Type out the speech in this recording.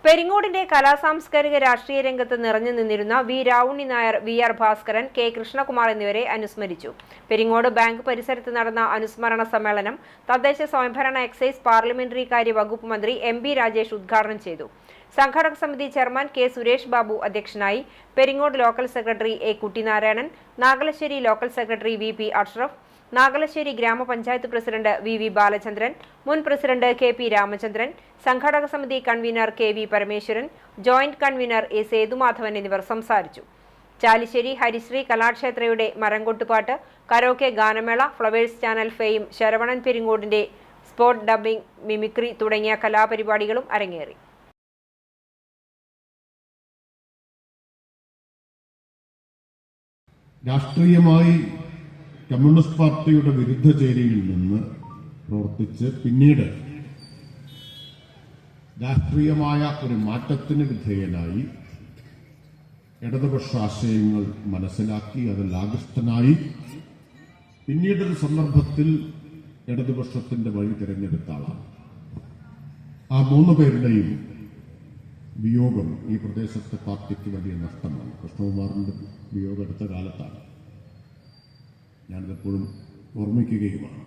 പെരിങ്ങോടിന്റെ കലാസാംസ്കാരിക രാഷ്ട്രീയ രംഗത്ത് നിറഞ്ഞു നിന്നിരുന്ന V Ravunni Nair, V R Bhaskaran, K Krishnakumar എന്നിവരെ അനുസ്മരിച്ചു. പെരിങ്ങോട് ബാങ്ക് പരിസരത്ത് നടന്ന അനുസ്മരണ സമ്മേളനം തദ്ദേശ സ്വയംഭരണ എക്സൈസ് പാർലമെന്ററി കാര്യ വകുപ്പ് മന്ത്രി എം.ബി. രാജേഷ് ഉദ്ഘാടനം ചെയ്തു. സംഘാടക സമിതി ചെയർമാൻ കെ സുരേഷ് ബാബു അധ്യക്ഷനായി. Peringode local secretary A Kuttinarayanan, Nagalassery local secretary VP. Ashraf, Nagalassery ഗ്രാമപഞ്ചായത്ത് പ്രസിഡന്റ് വി.വി. ബാലചന്ദ്രൻ, മുൻ പ്രസിഡന്റ് കെ.പി. രാമചന്ദ്രൻ, സംഘാടക സമിതി convener K V. Parameswaran, joint convener A. Sethumadhavan എന്നിവർ സംസാരിച്ചു. ചാലിശ്ശേരി ഹരിശ്രീ കലാക്ഷേത്രയുടെ മരംകൊട്ടുപാട്ട്, കരോക്കെ ഗാനമേള, ഫ്ലവേഴ്സ് ചാനൽ ഫെയിം, ശരവണൻ പെരിങ്ങോടിന്റെ സ്പോട്ട് ഡബ്ബിംഗ്, മിമിക്രി തുടങ്ങിയ കലാപരിപാടികളും അരങ്ങേറി. രാഷ്ട്രീയമായി കമ്മ്യൂണിസ്റ്റ് പാർട്ടിയുടെ വിരുദ്ധ ചേരിയിൽ നിന്ന് പ്രവർത്തിച്ച് പിന്നീട് രാഷ്ട്രീയമായ ഒരു മാറ്റത്തിന് വിധേയനായി ഇടതുപക്ഷ ആശയങ്ങൾ മനസ്സിലാക്കി അതിൽ ആകൃഷ്ടനായി പിന്നീടൊരു സന്ദർഭത്തിൽ ഇടതുപക്ഷത്തിന്റെ വഴി തിരഞ്ഞെടുത്ത ആളാണ്. ആ മൂന്ന് പേരുടെയും വിയോഗം ഈ പ്രദേശത്തെ പാർട്ടിക്ക് വലിയ നഷ്ടമാണ്. കൃഷ്ണകുമാറിന്റെ വിയോഗം അടുത്ത കാലത്താണ്. ഞാനിതെപ്പോഴും ഓർമ്മിക്കുകയുമാണ്.